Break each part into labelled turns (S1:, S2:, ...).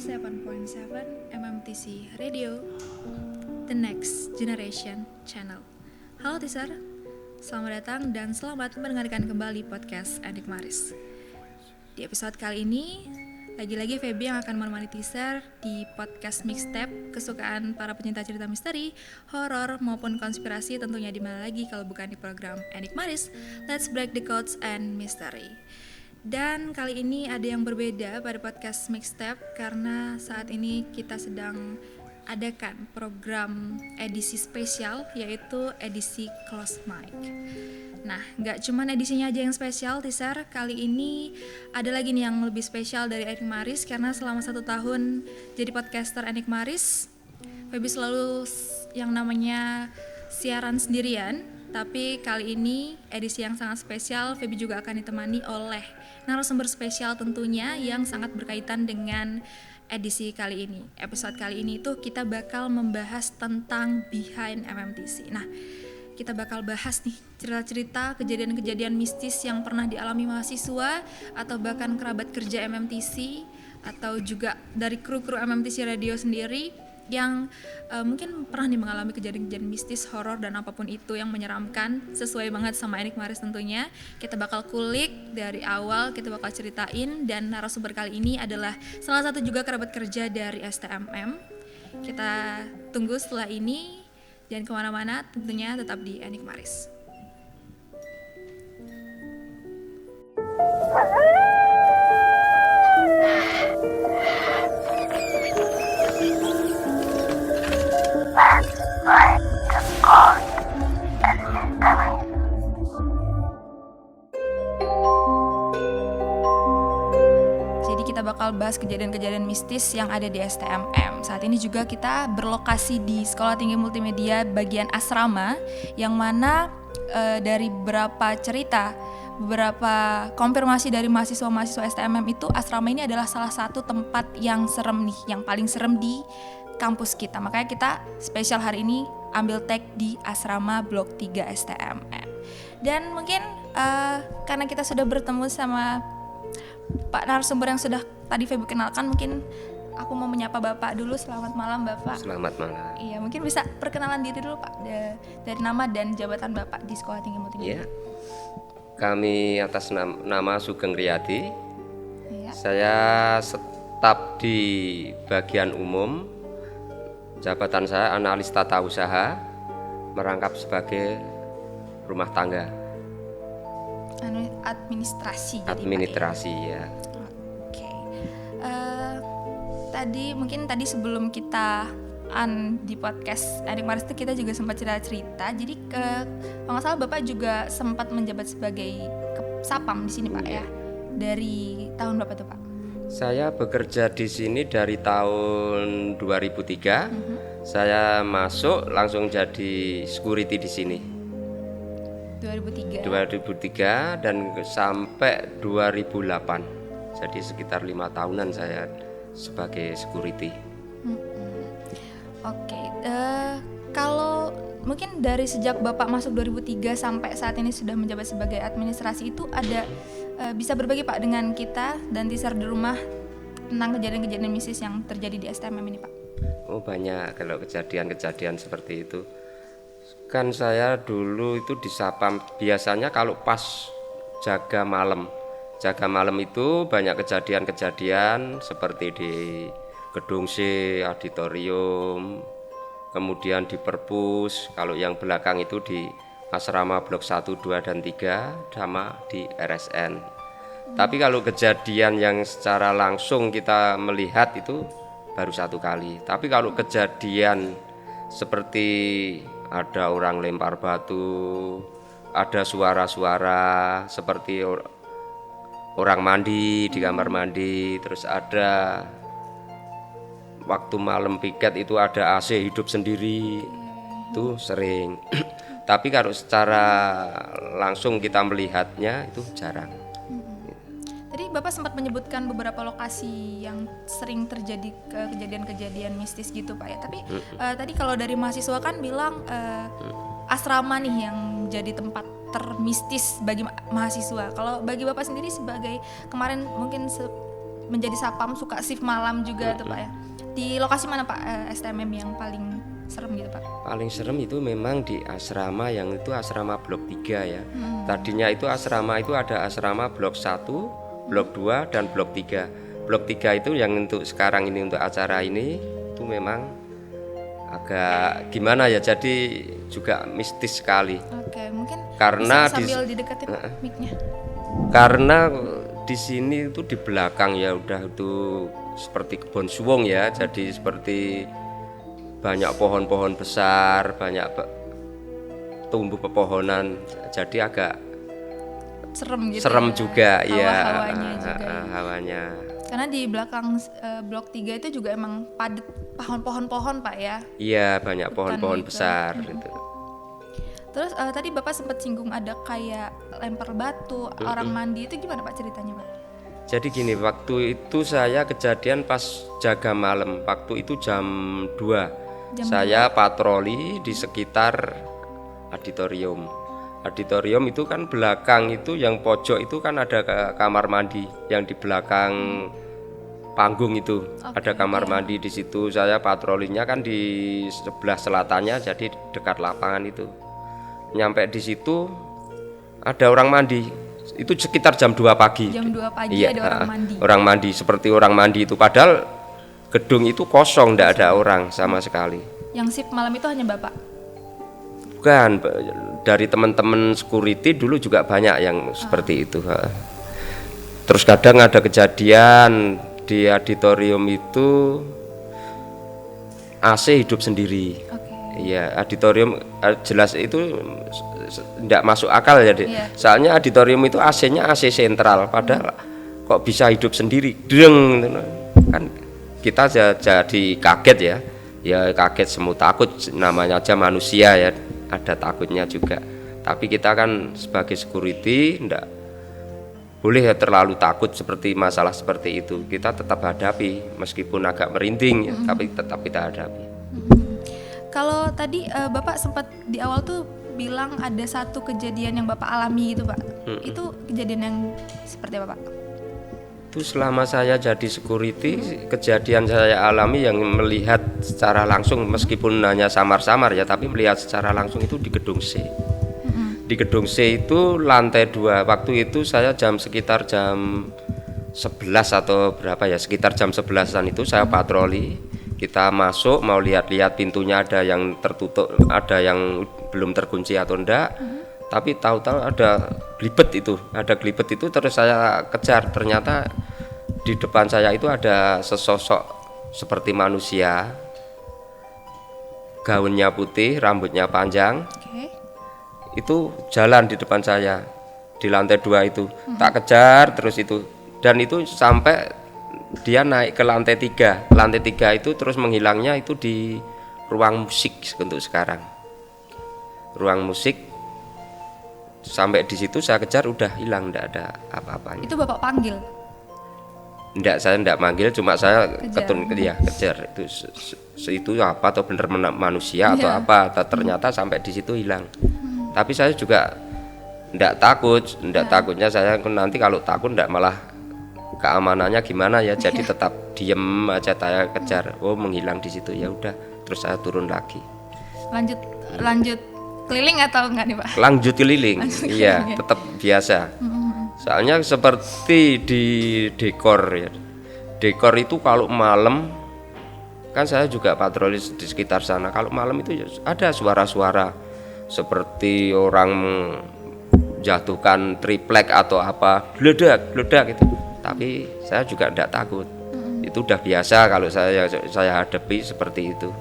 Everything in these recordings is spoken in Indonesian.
S1: 107.7 MMTC Radio, The Next Generation Channel. Halo teaser, selamat datang dan selamat mendengarkan kembali podcast Enik Maris. Di episode kali ini, lagi-lagi Feby yang akan menemani teaser di podcast mixtape kesukaan para pencinta cerita misteri, horor maupun konspirasi, tentunya di mana lagi kalau bukan di program Enik Maris, Let's Break the Codes and Mystery. Dan kali ini ada yang berbeda pada podcast mixtape karena saat ini kita sedang adakan program edisi spesial, yaitu edisi Close Mic. Nah, gak cuman edisinya aja yang spesial, teaser. Kali ini ada lagi nih yang lebih spesial dari Enik Maris, karena selama 1 tahun jadi podcaster Enik Maris, Feby selalu yang namanya siaran sendirian. Tapi kali ini edisi yang sangat spesial, Feby juga akan ditemani oleh narasumber spesial tentunya yang sangat berkaitan dengan edisi kali ini. Episode kali ini tuh kita bakal membahas tentang behind MMTC. Nah, kita bakal bahas nih cerita-cerita kejadian-kejadian mistis yang pernah dialami mahasiswa atau bahkan kerabat kerja MMTC atau juga dari kru-kru MMTC Radio sendiri yang mungkin pernah nih mengalami kejadian-kejadian mistis, horor dan apapun itu yang menyeramkan, sesuai banget sama Enik Maris tentunya. Kita bakal kulik dari awal, kita bakal ceritain, dan narasumber kali ini adalah salah satu juga kerabat kerja dari STMM. Kita tunggu setelah ini, jangan kemana-mana, tentunya tetap di Enik Maris. Kita bakal bahas kejadian-kejadian mistis yang ada di STMM. Saat ini juga kita berlokasi di Sekolah Tinggi Multimedia bagian asrama, yang mana dari beberapa cerita, beberapa konfirmasi dari mahasiswa-mahasiswa STMM itu, asrama ini adalah salah satu tempat yang serem nih, yang paling serem di kampus kita. Makanya kita spesial hari ini ambil tag di asrama Blok 3 STMM. Dan mungkin karena kita sudah bertemu sama Pak narasumber yang sudah tadi Feby kenalkan, mungkin aku mau menyapa Bapak dulu. Selamat malam Bapak.
S2: Selamat malam.
S1: Iya, mungkin bisa perkenalan diri dulu Pak, dari nama dan jabatan Bapak di Sekolah Tinggi Multimedia.
S2: Ya, kami atas nama Sugeng Riyadi. Ya. Saya staf di bagian umum. Jabatan saya analis tata usaha, merangkap sebagai rumah tangga.
S1: Administrasi.
S2: Administrasi ya.
S1: Oke. Tadi sebelum kita di podcast Enik Maris itu kita juga sempat cerita. Jadi kalau nggak salah Bapak juga sempat menjabat sebagai Sapam di sini Pak ya. Dari tahun berapa tuh Pak?
S2: Saya bekerja di sini dari tahun 2003. Saya masuk langsung jadi security di sini. 2003 dan sampai 2008. Jadi sekitar 5 tahunan saya sebagai security.
S1: Oke. Kalau mungkin dari sejak Bapak masuk 2003 sampai saat ini sudah menjabat sebagai administrasi itu ada bisa berbagi Pak dengan kita dan teaser di rumah tentang kejadian-kejadian mistis yang terjadi di STMM ini Pak?
S2: Oh, banyak kalau kejadian-kejadian seperti itu. Kan saya dulu itu di Sapam, biasanya kalau pas jaga malam itu banyak kejadian-kejadian seperti di Gedung C, auditorium, kemudian di Perpus, kalau yang belakang itu di asrama blok 1, 2, dan 3, sama di RSN. Tapi kalau kejadian yang secara langsung kita melihat itu baru 1 kali. Tapi kalau kejadian seperti ada orang lempar batu, ada suara-suara seperti orang mandi di kamar mandi, terus ada waktu malam piket itu ada AC hidup sendiri, itu sering. Tapi kalau secara langsung kita melihatnya itu jarang.
S1: Tadi Bapak sempat menyebutkan beberapa lokasi yang sering terjadi kejadian-kejadian mistis gitu Pak ya. Tapi tadi kalau dari mahasiswa kan bilang asrama nih yang jadi tempat termistis bagi mahasiswa. Kalau bagi Bapak sendiri sebagai kemarin mungkin menjadi sapam suka shift malam juga tuh Pak ya. Di lokasi mana Pak STMM yang paling serem gitu Pak?
S2: Paling serem itu memang di asrama yang itu asrama blok 3 ya. Tadinya itu asrama itu ada asrama blok 1, blok 2 dan blok 3. Blok 3 itu yang untuk sekarang ini untuk acara ini itu memang agak gimana ya, jadi juga mistis sekali.
S1: Oke, mungkin
S2: Karena
S1: bisa sambil dideketin mic-nya.
S2: Karena di sini itu di belakang ya udah itu seperti kebun suwung ya, jadi seperti banyak pohon-pohon besar, banyak tumbuh pepohonan, jadi agak
S1: Serem gitu.
S2: serem
S1: ya.
S2: juga ya.
S1: Hawanya juga.
S2: Hawanya.
S1: Karena di belakang blok 3 itu juga emang padat pohon-pohon Pak ya.
S2: Iya, banyak pohon-pohon
S1: gitu.
S2: besar itu.
S1: Terus tadi Bapak sempat singgung ada kayak lempar batu, orang mandi, itu gimana Pak ceritanya Pak?
S2: Jadi gini, waktu itu saya kejadian pas jaga malam, waktu itu jam 2. Saya patroli di sekitar auditorium. Auditorium itu kan belakang itu yang pojok itu kan ada kamar mandi, yang di belakang panggung itu ada kamar mandi. Di situ saya patrolinya kan di sebelah selatannya, jadi dekat lapangan itu. Nyampe di situ ada orang mandi, itu sekitar jam 2 pagi.
S1: Jam 2 pagi
S2: Iya,
S1: ada orang mandi.
S2: Orang mandi seperti orang mandi itu, padahal gedung itu kosong, tidak ada orang sama sekali.
S1: Yang shift malam itu hanya Bapak?
S2: Bukan, dari teman-teman security dulu juga banyak yang seperti itu. Terus kadang ada kejadian di auditorium itu AC hidup sendiri. Iya, auditorium jelas itu tidak masuk akal ya, Soalnya auditorium itu AC-nya AC sentral, padahal kok bisa hidup sendiri, dreng, kan kita jadi kaget ya. Ya kaget, semua takut, namanya aja manusia ya, ada takutnya juga. Tapi kita kan sebagai security tidak boleh ya terlalu takut seperti masalah seperti itu. Kita tetap hadapi meskipun agak merinding ya, tapi tetap kita hadapi.
S1: Kalau tadi Bapak sempat di awal tuh bilang ada satu kejadian yang Bapak alami gitu Pak. Itu kejadian yang seperti apa Pak?
S2: Itu selama saya jadi security, kejadian saya alami yang melihat secara langsung, meskipun hanya samar-samar ya, tapi melihat secara langsung itu di gedung C. Di gedung C itu lantai 2. Waktu itu saya sekitar jam 11 atau berapa ya, sekitar jam 11-an itu saya patroli. Kita masuk mau lihat-lihat, pintunya ada yang tertutup, ada yang belum terkunci atau enggak. Tapi tahu-tahu ada glibet itu, terus saya kejar. Ternyata di depan saya itu ada sesosok seperti manusia, gaunnya putih, rambutnya panjang. Itu jalan di depan saya di lantai 2 itu. Tak kejar terus itu, dan itu sampai dia naik ke lantai 3. Lantai 3 itu terus menghilangnya itu di ruang musik untuk sekarang. Ruang musik, sampai di situ saya kejar, udah hilang, enggak ada apa-apanya.
S1: Itu Bapak panggil?
S2: Enggak, saya enggak manggil, cuma saya kejar. Itu apa, atau bener manusia atau apa, ternyata sampai di situ hilang. Tapi saya juga enggak takut, takutnya saya nanti kalau takut enggak malah keamanannya gimana ya, jadi tetap diem aja, saya kejar. Oh, menghilang di situ, ya udah, terus saya turun lagi.
S1: Lanjut keliling atau enggak nih Pak?
S2: Lanjut keliling, iya, tetap biasa. Soalnya seperti di dekor ya. Dekor itu kalau malam, kan saya juga patroli di sekitar sana. Kalau malam itu ada suara-suara seperti orang jatuhkan triplek atau apa, geledak gitu. Tapi saya juga tidak takut. Itu udah biasa kalau saya hadapi seperti itu.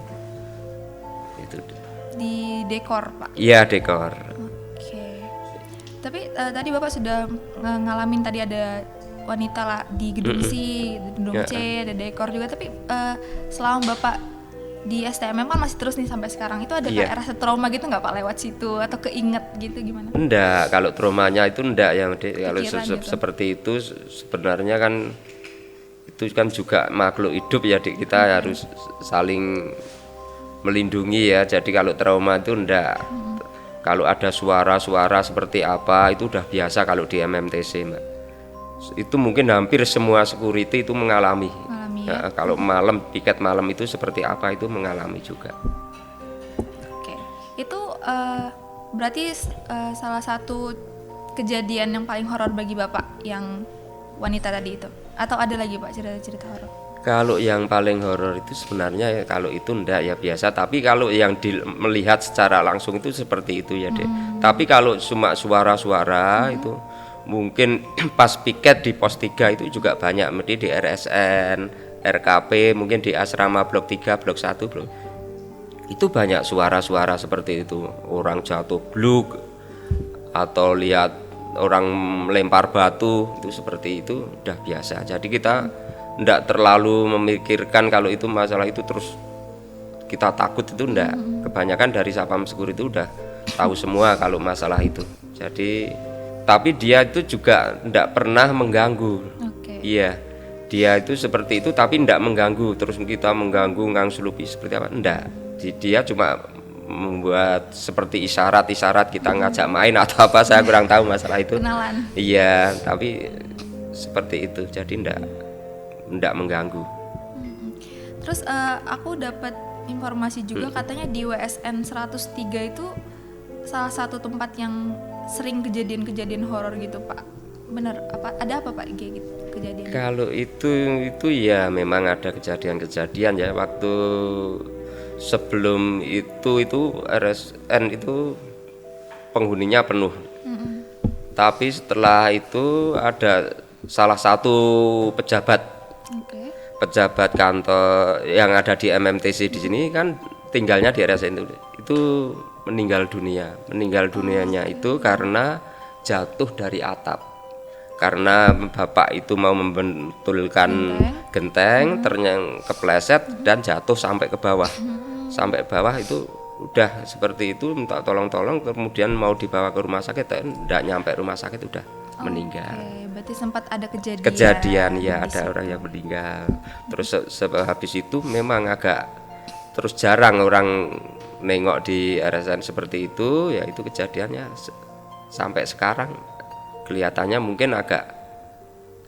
S2: Itu
S1: di dekor Pak?
S2: Iya, dekor.
S1: Oke. Tapi tadi Bapak sudah ngalamin, tadi ada wanita lah di gedung C, gedung C, ada dekor juga. Tapi selama Bapak di STMM kan masih terus nih sampai sekarang, itu ada kayak rasa trauma gitu nggak Pak lewat situ, atau keinget gitu gimana?
S2: Enggak, kalau traumanya itu enggak ya, kalau
S1: gitu.
S2: seperti itu sebenarnya kan itu kan juga makhluk hidup ya, kita harus saling melindungi ya. Jadi kalau trauma itu enggak. Kalau ada suara-suara seperti apa itu udah biasa kalau di MMTC, Mbak. Itu mungkin hampir semua security itu mengalami.
S1: Ya?
S2: Kalau malam, piket malam itu seperti apa itu mengalami juga.
S1: Oke, itu berarti salah satu kejadian yang paling horor bagi Bapak yang wanita tadi itu, atau ada lagi Pak cerita-cerita horor?
S2: Kalau yang paling horor itu sebenarnya kalau itu enggak ya biasa, tapi kalau yang melihat secara langsung itu seperti itu ya Dek. Tapi kalau cuma suara-suara itu mungkin pas piket di pos 3 itu juga banyak, mesti di RSN, RKP, mungkin di asrama blok 3, blok 1, itu banyak suara-suara seperti itu, orang jatuh bluk atau lihat orang melempar batu, itu seperti itu udah biasa. Jadi kita enggak terlalu memikirkan kalau itu masalah itu terus kita takut, itu enggak. Kebanyakan dari Sapam Security itu udah tahu semua kalau masalah itu. Jadi tapi dia itu juga enggak pernah mengganggu. Iya, dia itu seperti itu tapi enggak mengganggu. Terus kita mengganggu, ngangslupi seperti apa? Enggak. Dia cuma membuat seperti isyarat-isyarat kita ngajak main atau apa, saya kurang tahu masalah itu.
S1: Kenalan.
S2: Iya, tapi seperti itu. Jadi enggak mengganggu.
S1: Terus aku dapat informasi juga katanya di WSN 103 itu salah satu tempat yang sering kejadian-kejadian horor gitu Pak. Benar apa ada apa Pak gitu kejadian?
S2: Kalau itu ya memang ada kejadian-kejadian ya. Waktu sebelum itu RSN itu penghuninya penuh. Tapi setelah itu ada salah satu pejabat kantor yang ada di MMTC di sini kan tinggalnya di RSN itu meninggal dunia. Meninggal dunianya itu karena jatuh dari atap. Karena bapak itu mau membentulkan genteng, ternyata kepleset dan jatuh sampai ke bawah. Sampai bawah itu udah seperti itu, minta tolong-tolong, kemudian mau dibawa ke rumah sakit, enggak nyampe rumah sakit udah meninggal.
S1: Berarti sempat ada
S2: kejadian ya, ada orang yang meninggal. Terus habis itu memang agak terus jarang orang nengok di RSN seperti itu, ya itu kejadiannya sampai sekarang kelihatannya mungkin agak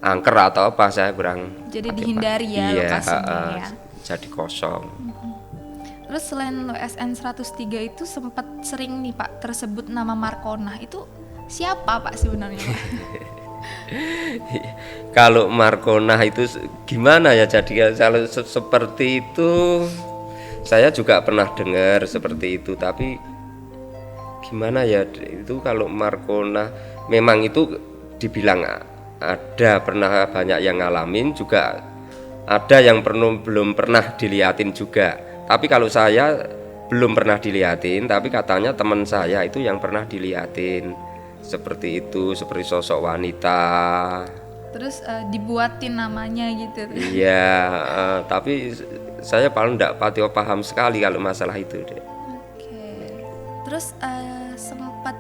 S2: angker atau apa, saya kurang.
S1: Jadi dihindari ya lokasinya ya.
S2: Jadi kosong.
S1: Terus selain WSN 103 itu sempat sering nih Pak tersebut nama Markona, itu siapa Pak sebenarnya Pak?
S2: Kalau Markona itu gimana ya, jadi kalau seperti itu saya juga pernah dengar seperti itu, tapi gimana ya itu kalau Markona memang itu dibilang ada, pernah banyak yang ngalamin juga, ada yang belum pernah diliatin juga. Tapi kalau saya belum pernah diliatin, tapi katanya teman saya itu yang pernah diliatin seperti itu, seperti sosok wanita.
S1: Terus dibuatin namanya gitu.
S2: Iya, tapi saya paling enggak paham sekali kalau masalah itu deh.
S1: Terus sempat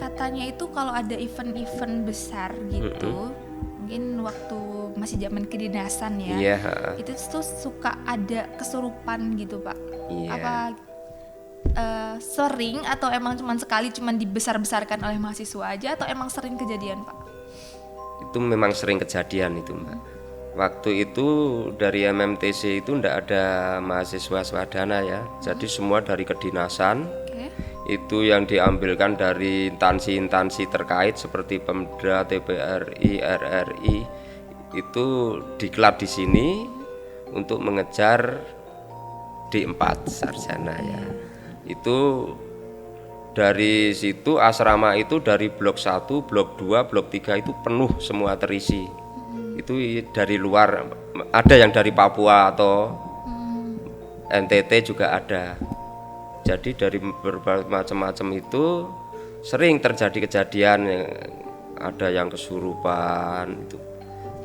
S1: katanya itu kalau ada event-event besar gitu, mungkin waktu masih zaman kedinasan ya, itu tuh suka ada kesurupan gitu Pak. Apa sering atau emang cuman sekali, cuman dibesar-besarkan oleh mahasiswa aja, atau emang sering kejadian Pak?
S2: Itu memang sering kejadian itu Mbak. Waktu itu dari MMTC itu enggak ada mahasiswa swadana ya, jadi semua dari kedinasan. Itu yang diambilkan dari instansi-instansi terkait seperti Pemda, TPRI, RRI, itu diklat di sini untuk mengejar D4 sarjana ya. Itu dari situ asrama itu dari blok 1, blok 2, blok 3 itu penuh semua terisi. Itu dari luar, ada yang dari Papua atau NTT juga ada. Jadi dari berbagai macam-macam itu sering terjadi kejadian, ada yang kesurupan itu.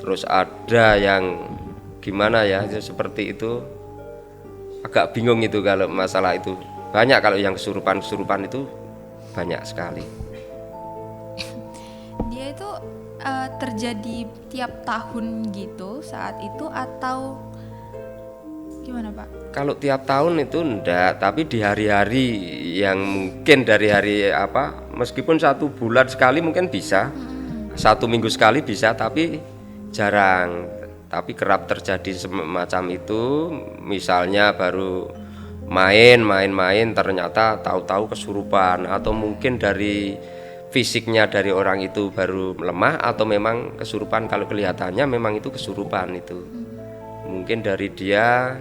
S2: Terus ada yang gimana ya, seperti itu. Agak bingung itu kalau masalah itu. Banyak kalau yang kesurupan itu banyak sekali.
S1: Dia itu terjadi tiap tahun gitu saat itu atau gimana Pak?
S2: Kalau tiap tahun itu enggak, tapi di hari-hari yang mungkin dari hari apa, meskipun 1 bulan sekali mungkin bisa. 1 minggu sekali bisa, tapi jarang. Tapi kerap terjadi semacam itu, misalnya baru main ternyata tahu-tahu kesurupan, atau mungkin dari fisiknya dari orang itu baru lemah, atau memang kesurupan. Kalau kelihatannya memang itu kesurupan itu. Mungkin dari dia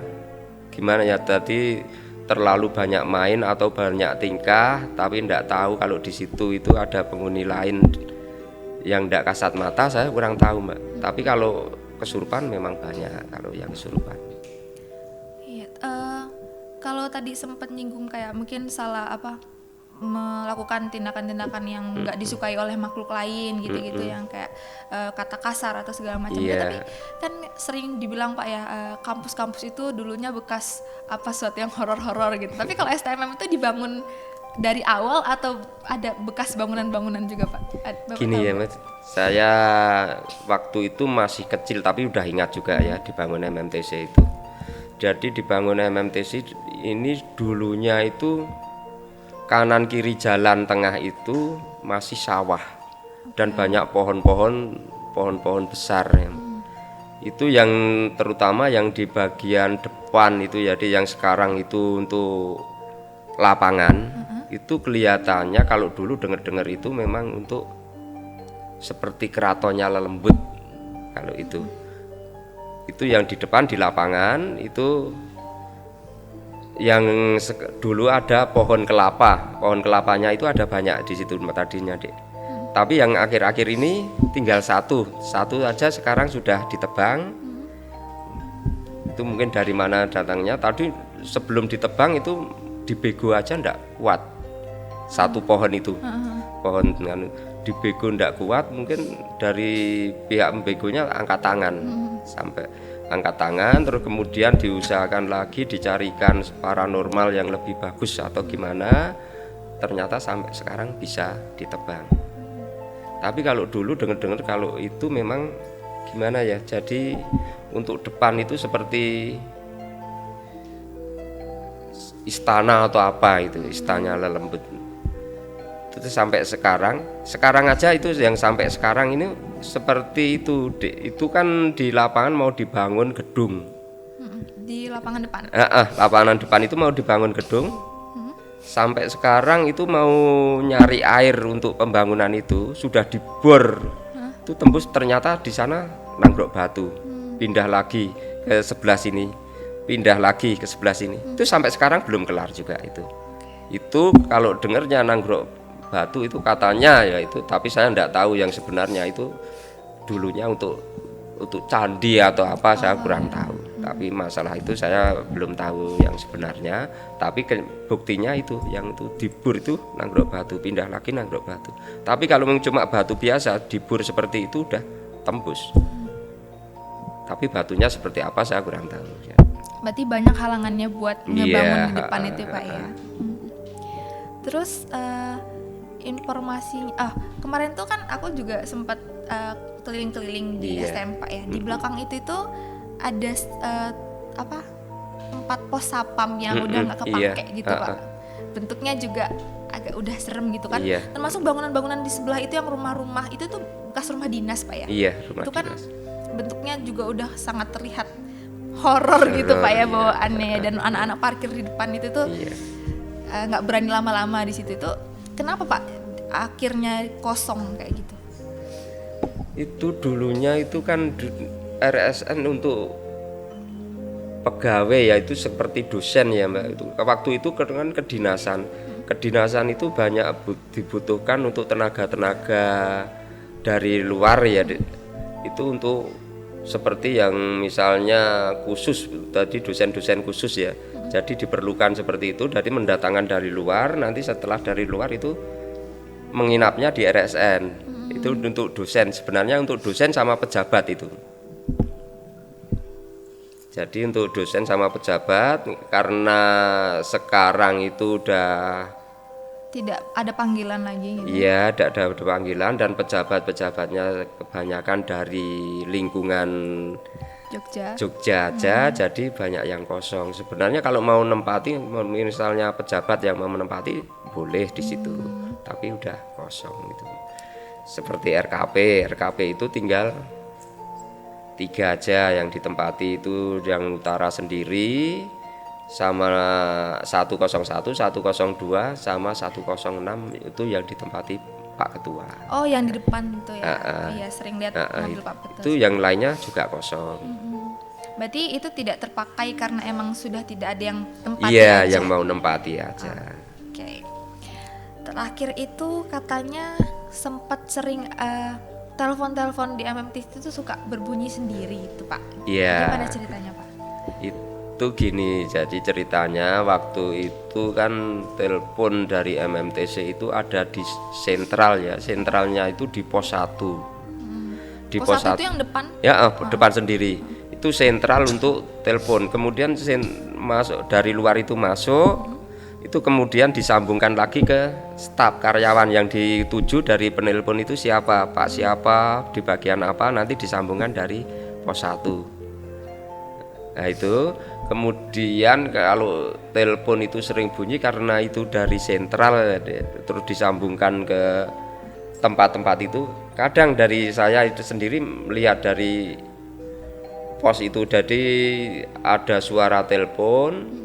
S2: gimana ya, tadi terlalu banyak main atau banyak tingkah, tapi tidak tahu kalau di situ itu ada penghuni lain yang tidak kasat mata. Saya kurang tahu, Mbak. Tapi kalau kesurupan memang banyak kalau yang kesurupan.
S1: Iya, kalau tadi sempat nyinggung kayak mungkin salah melakukan tindakan-tindakan yang nggak disukai oleh makhluk lain gitu-gitu, yang kayak kata kasar atau segala macamnya. Tapi kan sering dibilang Pak ya, kampus-kampus itu dulunya bekas sesuatu yang horor-horor gitu. Tapi kalau STMM itu dibangun dari awal atau ada bekas bangunan-bangunan juga Pak?
S2: Gini ya Mas, saya waktu itu masih kecil tapi udah ingat juga ya dibangun MMTC itu. Jadi dibangun MMTC ini dulunya itu kanan kiri jalan tengah itu masih sawah dan banyak pohon-pohon besar ya. Itu yang terutama yang di bagian depan itu, jadi yang sekarang itu untuk lapangan. Itu kelihatannya kalau dulu dengar-dengar itu memang untuk seperti keratonnya Lelembut. Kalau itu yang di depan di lapangan itu yang dulu ada pohon kelapanya itu ada banyak di situ tadinya, Dek. Tapi yang akhir-akhir ini tinggal satu aja sekarang sudah ditebang. Itu mungkin dari mana datangnya. Tadi sebelum ditebang itu dibego aja ndak kuat. Satu pohon itu, pohon dengan dibego ndak kuat, mungkin dari pihak membegonya angkat tangan, sampai angkat tangan, terus kemudian diusahakan lagi dicarikan paranormal yang lebih bagus atau gimana, ternyata sampai sekarang bisa ditebang. Tapi kalau dulu dengar-dengar kalau itu memang gimana ya, jadi untuk depan itu seperti istana atau apa itu, istana Lelembut. Itu sampai sekarang aja itu yang sampai sekarang ini seperti itu, Dek. Itu kan di lapangan mau dibangun gedung.
S1: Di lapangan depan.
S2: Lapangan depan itu mau dibangun gedung. Sampai sekarang itu mau nyari air untuk pembangunan itu sudah dibor. Itu tembus, ternyata di sana Nanggrok Batu. Pindah lagi ke sebelah sini. Pindah lagi ke sebelah sini. Itu sampai sekarang belum kelar juga itu. Itu kalau dengarnya Nanggrok Batu itu katanya ya itu, tapi saya enggak tahu yang sebenarnya itu dulunya untuk candi atau apa, saya kurang tahu. Tapi masalah itu saya belum tahu yang sebenarnya. Tapi buktinya itu yang itu dibur itu Nanggrok Batu, pindah lagi Nanggrok Batu. Tapi kalau cuma batu biasa dibur seperti itu udah tembus. Tapi batunya seperti apa saya kurang tahu ya.
S1: Berarti banyak halangannya buat ngebangun di depan itu Pak ya. Terus informasinya, kemarin tuh kan aku juga sempat keliling-keliling di STM Pak ya. Di belakang itu ada tempat pos sapam yang udah nggak kepake gitu Pak. Bentuknya juga agak udah serem gitu kan. Termasuk bangunan-bangunan di sebelah itu yang rumah-rumah itu tuh bekas rumah dinas Pak ya.
S2: Iya, rumah
S1: itu kan
S2: dinas.
S1: Bentuknya juga udah sangat terlihat horor gitu Pak ya, bawaannya. Dan anak-anak parkir di depan itu tuh nggak berani lama-lama di situ. Itu kenapa Pak akhirnya kosong kayak gitu?
S2: Itu dulunya itu kan RSN untuk pegawai ya, itu seperti dosen ya Mbak. Itu waktu itu kan kedinasan itu banyak dibutuhkan untuk tenaga-tenaga dari luar ya. Itu untuk seperti yang misalnya khusus tadi, dosen-dosen khusus ya. Jadi diperlukan seperti itu, jadi mendatangkan dari luar, nanti setelah dari luar itu menginapnya di RSN. Itu untuk dosen, sebenarnya untuk dosen sama pejabat itu. Jadi untuk dosen sama pejabat, karena sekarang itu udah
S1: tidak ada panggilan lagi gitu.
S2: Iya, ada panggilan, dan pejabat-pejabatnya kebanyakan dari lingkungan Jogja aja, jadi banyak yang kosong. Sebenarnya kalau mau menempati, misalnya pejabat yang mau menempati boleh di situ, tapi udah kosong gitu. seperti RKP itu tinggal 3 aja yang ditempati, itu yang utara sendiri sama 101, 102 sama 106 itu yang ditempati Pak Ketua.
S1: Oh, yang di depan itu ya. Iya, sering lihat mobil Pak Ketua.
S2: Itu yang lainnya juga kosong.
S1: Berarti itu tidak terpakai karena emang sudah tidak ada yang tempati
S2: Iya,
S1: aja.
S2: yang mau nempati aja.
S1: Oke. Terakhir itu katanya sempat sering telepon-telepon di MMTC itu suka berbunyi sendiri itu Pak.
S2: Iya.
S1: Gimana ceritanya Pak?
S2: Itu gini, jadi ceritanya waktu itu kan telepon dari MMTC itu ada di sentral ya. Sentralnya itu di pos 1. Di
S1: Pos 1 itu yang depan?
S2: Ya, depan sendiri. Itu sentral untuk telepon. Kemudian masuk dari luar itu masuk. Itu kemudian disambungkan lagi ke staf karyawan yang dituju dari penelpon itu siapa, Pak siapa, di bagian apa, nanti disambungkan dari pos 1. Nah itu kemudian kalau telepon itu sering bunyi karena itu dari sentral terus disambungkan ke tempat-tempat itu. Kadang dari saya itu sendiri melihat dari pos itu, jadi ada suara telepon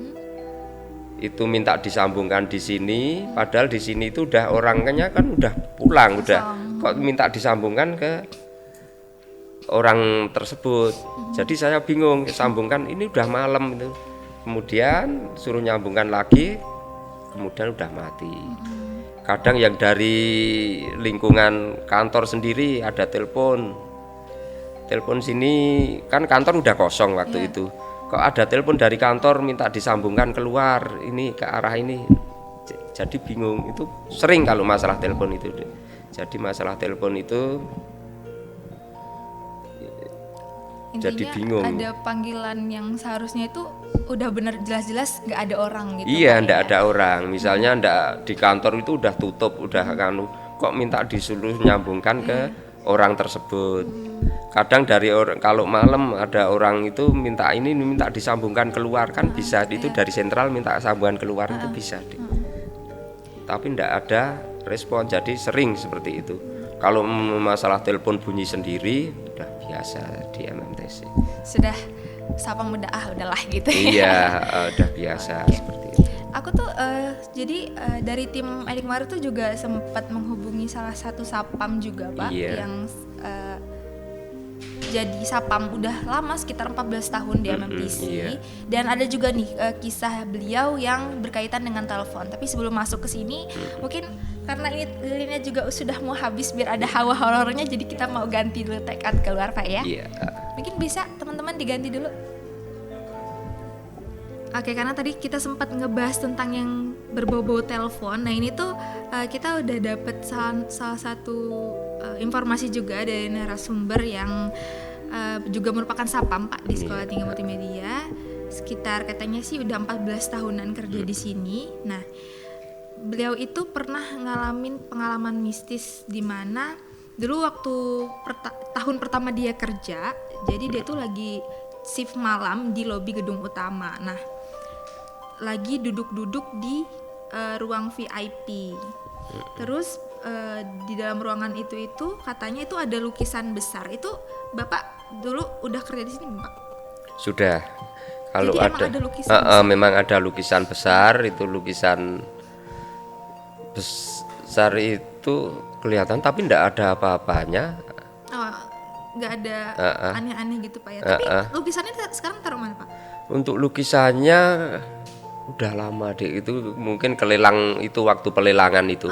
S2: itu minta disambungkan di sini, padahal di sini itu udah orangnya kan udah pulang, udah kok minta disambungkan ke orang tersebut. Jadi saya bingung, sambungkan ini udah malam itu. Kemudian suruh nyambungkan lagi, kemudian udah mati. Kadang yang dari lingkungan kantor sendiri ada telepon sini, kan kantor udah kosong waktu itu. Kok ada telepon dari kantor minta disambungkan keluar ini ke arah ini. Jadi bingung, itu sering kalau masalah telepon itu. Jadi masalah telepon itu
S1: Intinya
S2: jadi bingung.
S1: ada panggilan yang seharusnya itu udah bener jelas-jelas nggak ada orang gitu.
S2: Iya, ndak ada orang. Misalnya ndak di kantor itu udah tutup, udah kan kok minta disuruh nyambungkan ke orang tersebut. Kadang dari orang, kalau malam ada orang itu minta disambungkan keluar kan bisa, itu dari sentral minta sambungan keluar itu bisa. Tapi ndak ada respon, jadi sering seperti itu. Kalau masalah telepon bunyi sendiri udah biasa di MMTC.
S1: Sudah sapang udahlah gitu ya.
S2: Iya, udah biasa seperti itu.
S1: Aku tuh jadi dari tim Edik Mari tuh juga sempat menghubungi salah satu sapam juga Pak, yang jadi sapam udah lama sekitar 14 tahun di MMTC. Dan ada juga nih kisah beliau yang berkaitan dengan telepon. Tapi sebelum masuk ke sini mungkin karena ini lilinnya juga sudah mau habis biar ada hawa horornya, jadi kita mau ganti dulu take out keluar Pak ya. Mungkin bisa teman-teman diganti dulu. Oke, karena tadi kita sempat ngebahas tentang yang berbau-bau telepon. Nah ini tuh kita udah dapet salah satu informasi juga dari narasumber yang juga merupakan sapam Pak di Sekolah Tinggi Multimedia. Sekitar katanya sih udah 14 tahunan kerja di sini. Nah beliau itu pernah ngalamin pengalaman mistis di mana dulu waktu tahun pertama dia kerja, jadi dia tuh lagi shift malam di lobi gedung utama. Nah lagi duduk-duduk di ruang VIP. Terus di dalam ruangan itu katanya itu ada lukisan besar. Itu Bapak dulu udah kerja di sini Pak?
S2: Sudah. Kalau
S1: jadi ada lukisan
S2: memang ada lukisan besar, itu lukisan besar itu kelihatan tapi enggak ada apa-apanya.
S1: Nggak ada aneh-aneh gitu Pak ya. Tapi lukisannya sekarang taruh mana Pak?
S2: Untuk lukisannya udah lama deh, itu mungkin kelelang, itu waktu pelelangan itu.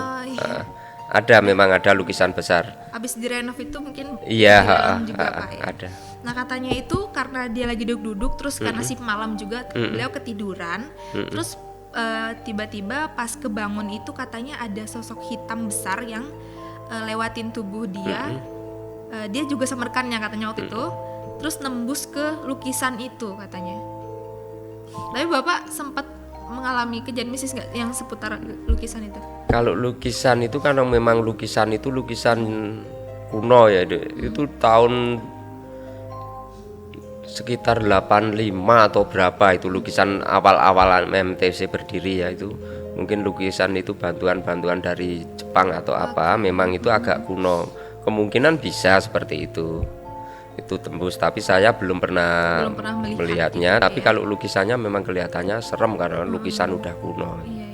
S2: Ada, memang ada lukisan besar.
S1: Habis direnov itu mungkin
S2: iya
S1: juga Pak ya.
S2: Ada.
S1: Nah katanya itu karena dia lagi duduk-duduk terus karena shift malam juga beliau ketiduran. Terus tiba-tiba pas kebangun itu katanya ada sosok hitam besar yang lewatin tubuh dia. Dia juga semerkannya katanya waktu itu. Terus nembus ke lukisan itu katanya. Tapi Bapak sempat mengalami kejadian mistis nggak yang seputar lukisan itu?
S2: Kalau lukisan itu kan memang lukisan kuno ya, itu tahun sekitar 85 atau berapa, itu lukisan awal-awalan MMTC berdiri ya, itu mungkin lukisan itu bantuan dari Jepang atau apa, memang itu agak kuno, kemungkinan bisa seperti itu tembus, tapi saya belum pernah melihatnya
S1: gitu
S2: tapi
S1: ya.
S2: kalau lukisannya memang kelihatannya serem karena lukisan udah kuno.
S1: Iya,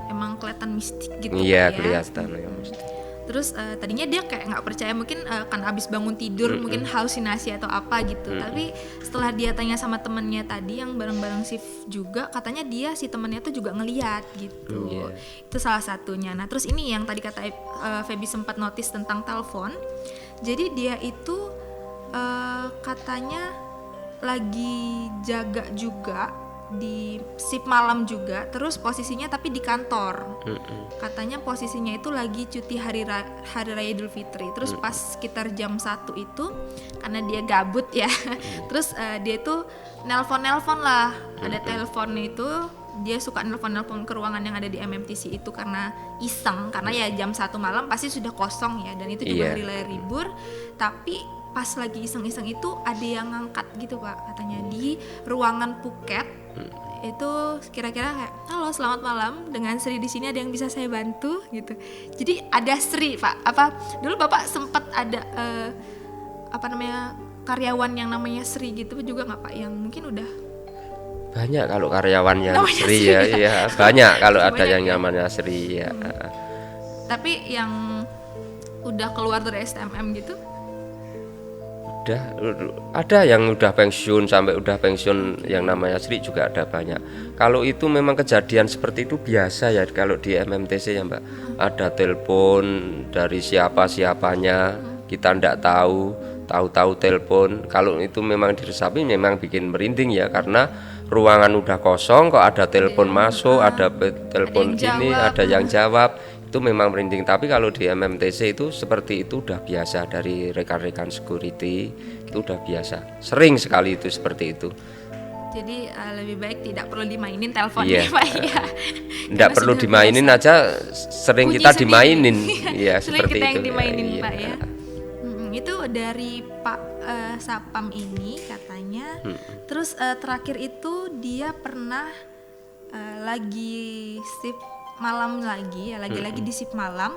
S1: emang kelihatan mistik gitu
S2: Iya,
S1: Pak, ya.
S2: kelihatan ya mesti.
S1: Terus tadinya dia kayak nggak percaya, mungkin kan abis bangun tidur mungkin halusinasi atau apa gitu. Tapi setelah dia tanya sama temennya tadi yang bareng-bareng shift juga, katanya si temennya tuh juga ngeliat gitu. Itu salah satunya. Nah terus ini yang tadi kata Feby sempat notice tentang telepon. Jadi dia itu katanya lagi jaga juga di shift malam juga, terus posisinya tapi di kantor. Katanya posisinya itu lagi cuti hari raya Idul Fitri. Terus pas sekitar jam 1 itu karena dia gabut ya. Terus dia itu nelpon lah. Ada teleponnya itu, dia suka nelpon ke ruangan yang ada di MMTC itu karena iseng, karena ya jam 1 malam pasti sudah kosong ya, dan itu juga hari raya libur. Tapi pas lagi iseng-iseng itu ada yang ngangkat gitu Pak, katanya di ruangan Phuket. Itu kira-kira kayak, halo selamat malam, dengan Sri di sini, ada yang bisa saya bantu gitu. Jadi ada Sri Pak, apa dulu Bapak sempat ada karyawan yang namanya Sri gitu juga nggak Pak, yang mungkin udah
S2: banyak kalau karyawan yang
S1: namanya
S2: Sri
S1: Sri
S2: ya banyak kalau ada
S1: banyak
S2: yang
S1: ya.
S2: namanya Sri ya.
S1: Tapi yang udah keluar dari STMM gitu
S2: Udah ada yang udah pensiun, sampai udah pensiun yang namanya Sri juga ada banyak. Kalau itu memang kejadian seperti itu biasa ya kalau di MMTC ya Mbak. Ada telepon dari siapanya kita ndak tahu telepon. Kalau itu memang diresapi memang bikin merinding ya, karena ruangan udah kosong kok ada telepon masuk, ada telepon gini, ada yang jawab. Itu memang merinding. Tapi kalau di MMTC itu seperti itu udah biasa, dari rekan-rekan security itu udah biasa, sering sekali itu seperti itu.
S1: Jadi lebih baik tidak perlu dimainin teleponnya Pak ya.
S2: Nggak perlu dimainin aja, sering
S1: Bunyi
S2: kita
S1: sendiri.
S2: dimainin ya
S1: Sering
S2: seperti
S1: kita
S2: itu
S1: yang dimainin
S2: ya.
S1: Pak ya. Itu dari Pak Sapam ini katanya. Terus terakhir itu dia pernah lagi shift malam lagi ya, lagi-lagi di shift malam,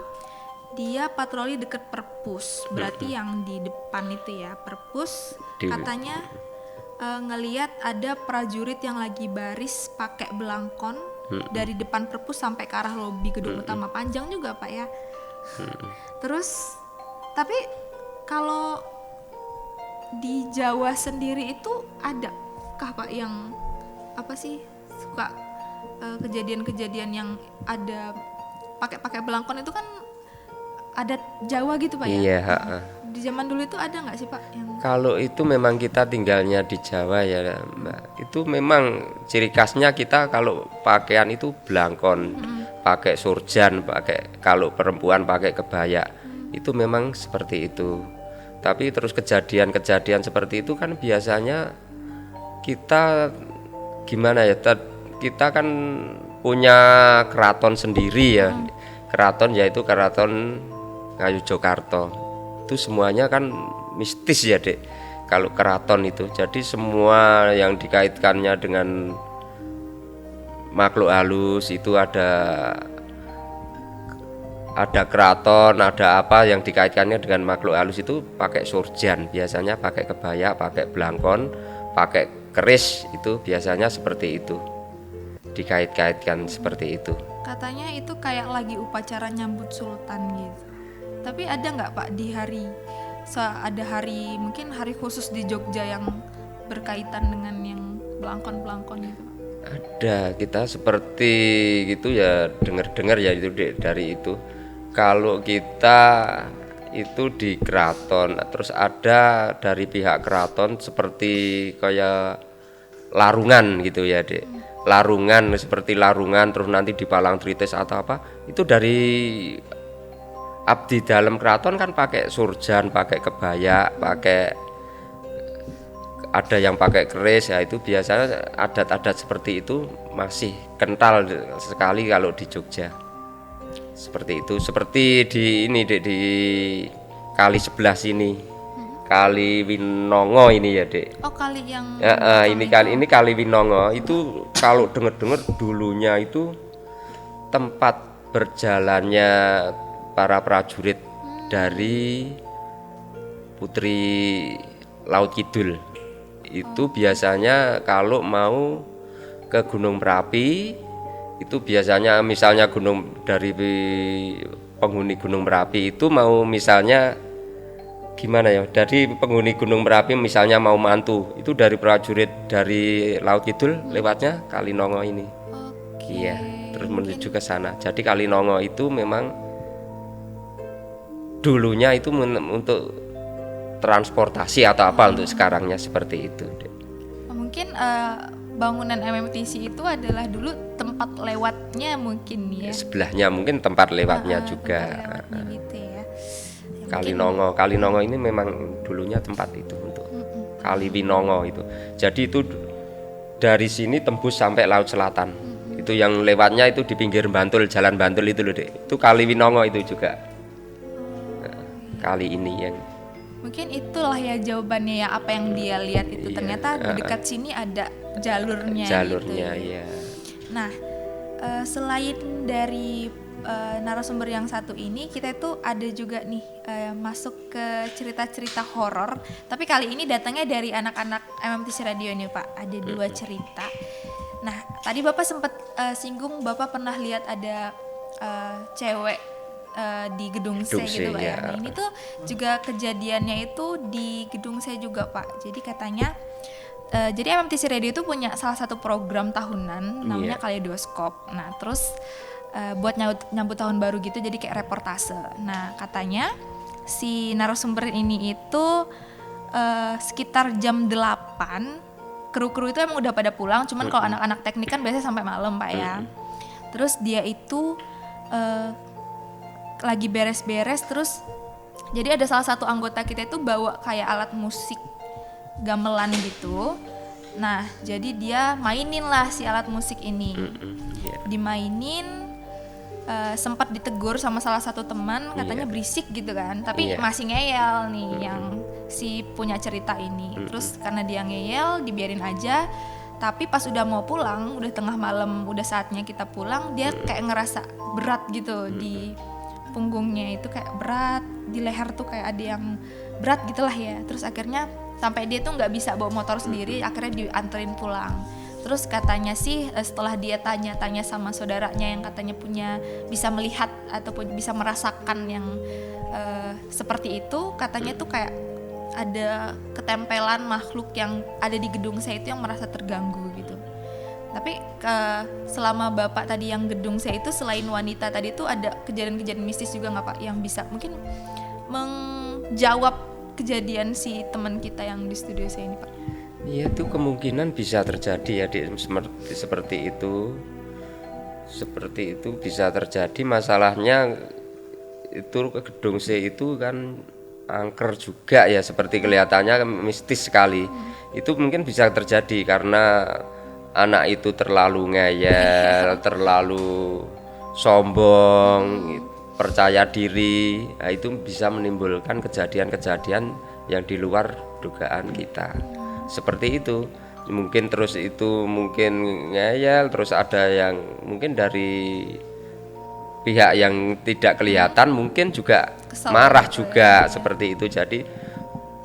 S1: dia patroli deket perpus, berarti yang di depan itu ya, perpus. Katanya ngeliat ada prajurit yang lagi baris pakai belangkon dari depan perpus sampai ke arah lobi gedung utama, panjang juga Pak ya. Terus tapi kalau di Jawa sendiri itu ada kah Pak yang apa sih suka kejadian-kejadian yang ada pakai belangkon itu, kan adat Jawa gitu Pak ya?
S2: Iya.
S1: Di zaman dulu itu ada nggak sih Pak yang
S2: Kalau itu memang kita tinggalnya di Jawa ya Mbak. Itu memang ciri khasnya kita kalau pakaian itu belangkon, pakai surjan, pakai, kalau perempuan pakai kebaya. Itu memang seperti itu. Tapi terus kejadian-kejadian seperti itu kan biasanya kita gimana ya? Kita kan punya keraton sendiri ya. Keraton yaitu Keraton Ngayogyakarta. Itu semuanya kan mistis ya Dek, kalau keraton itu. Jadi semua yang dikaitkannya dengan makhluk halus itu ada keraton, ada apa yang dikaitkannya dengan makhluk halus itu pakai surjan, biasanya pakai kebaya, pakai belangkon, pakai keris, itu biasanya seperti itu, dikait-kaitkan seperti itu.
S1: katanya itu kayak lagi upacara nyambut sultan gitu. Tapi ada nggak Pak di ada hari mungkin hari khusus di Jogja yang berkaitan dengan yang belangkon-belangkon gitu Pak?
S2: Ada, kita seperti gitu ya, dengar-dengar ya itu dari itu. Kalau kita itu di keraton, terus ada dari pihak keraton seperti kayak larungan gitu ya Dek. Larungan, seperti larungan, terus nanti di Palangtritis atau apa, itu dari abdi dalam keraton kan pakai surjan, pakai kebaya, pakai, ada yang pakai keris ya. Itu biasanya adat-adat seperti itu masih kental sekali kalau di Jogja. Seperti itu, seperti di ini Dek, di kali sebelah sini, Kali Winongo ini ya Dek.
S1: Oh kali yang
S2: Ya, ini Kali Winongo itu kalau dengar-dengar dulunya itu tempat berjalannya para prajurit dari Putri Laut Kidul. Itu biasanya kalau mau ke Gunung Merapi, itu biasanya misalnya dari penghuni Gunung Merapi itu mau misalnya gimana ya, dari penghuni Gunung Merapi misalnya mau mantu, itu dari prajurit dari Laut Kidul lewatnya Kalinongo ini. Iya, terus menuju ke sana. Jadi Kalinongo itu memang dulunya itu untuk transportasi atau apa, untuk sekarangnya seperti itu.
S1: Mungkin bangunan MMTC itu adalah dulu tempat lewatnya mungkin ya.
S2: Sebelahnya mungkin tempat lewatnya juga.
S1: Tempat lewatnya gitu ya.
S2: Kalinongo ini memang dulunya tempat itu untuk Kaliwinongo itu. Jadi itu dari sini tembus sampai Laut Selatan. Itu yang lewatnya itu di pinggir Bantul, Jalan Bantul itu loh, Dek. Itu Kaliwinongo itu juga. Kali ini yang
S1: mungkin itulah ya jawabannya ya, apa yang dia lihat itu ternyata di dekat sini ada jalurnya gitu
S2: ya.
S1: Nah, selain dari narasumber yang satu ini, kita itu ada juga nih masuk ke cerita-cerita horor. Tapi kali ini datangnya dari anak-anak MMTC Radio nih Pak. Ada 2 cerita. Nah, tadi Bapak sempat singgung Bapak pernah lihat ada cewek di gedung C gitu Pak ya. Nah, ini tuh juga kejadiannya itu di gedung C juga Pak. Jadi katanya jadi MMTC Radio itu punya salah satu program tahunan namanya Kaleidoskop. Nah, terus buat nyambut tahun baru gitu, jadi kayak reportase. Nah, katanya si narasumber ini itu sekitar jam 8 kru-kru itu emang udah pada pulang, cuman kalau anak-anak teknik kan biasanya sampai malam Pak ya. Terus dia itu lagi beres-beres, terus jadi ada salah satu anggota kita itu bawa kayak alat musik gamelan gitu. Nah, jadi dia mainin lah si alat musik ini. Dimainin, sempat ditegur sama salah satu teman, katanya berisik gitu kan. Tapi masih ngeyel nih yang si punya cerita ini. Terus karena dia ngeyel, dibiarin aja. Tapi pas udah mau pulang, udah tengah malam, udah saatnya kita pulang, dia kayak ngerasa berat gitu di punggungnya, itu kayak berat, di leher tuh kayak ada yang berat gitulah ya. Terus akhirnya sampai dia tuh nggak bisa bawa motor sendiri, akhirnya dianterin pulang. Terus katanya sih setelah dia tanya-tanya sama saudaranya yang katanya bisa melihat ataupun bisa merasakan yang seperti itu, katanya tuh kayak ada ketempelan makhluk yang ada di gedung saya itu yang merasa terganggu gitu. Tapi selama Bapak tadi yang gedung saya itu, selain wanita tadi itu ada kejadian-kejadian mistis juga nggak Pak yang bisa mungkin menjawab kejadian si teman kita yang di studio saya ini Pak?
S2: Iya, itu kemungkinan bisa terjadi ya, seperti itu. Seperti itu bisa terjadi. Masalahnya itu gedung C itu kan angker juga ya, seperti kelihatannya mistis sekali. Itu mungkin bisa terjadi karena anak itu terlalu ngeyel, terlalu sombong, percaya diri. Nah, itu bisa menimbulkan kejadian-kejadian yang di luar dugaan kita. Seperti itu. Mungkin terus itu mungkin ngeyel, terus ada yang mungkin dari pihak yang tidak kelihatan mungkin juga kesal, marah juga ya. Seperti itu. Jadi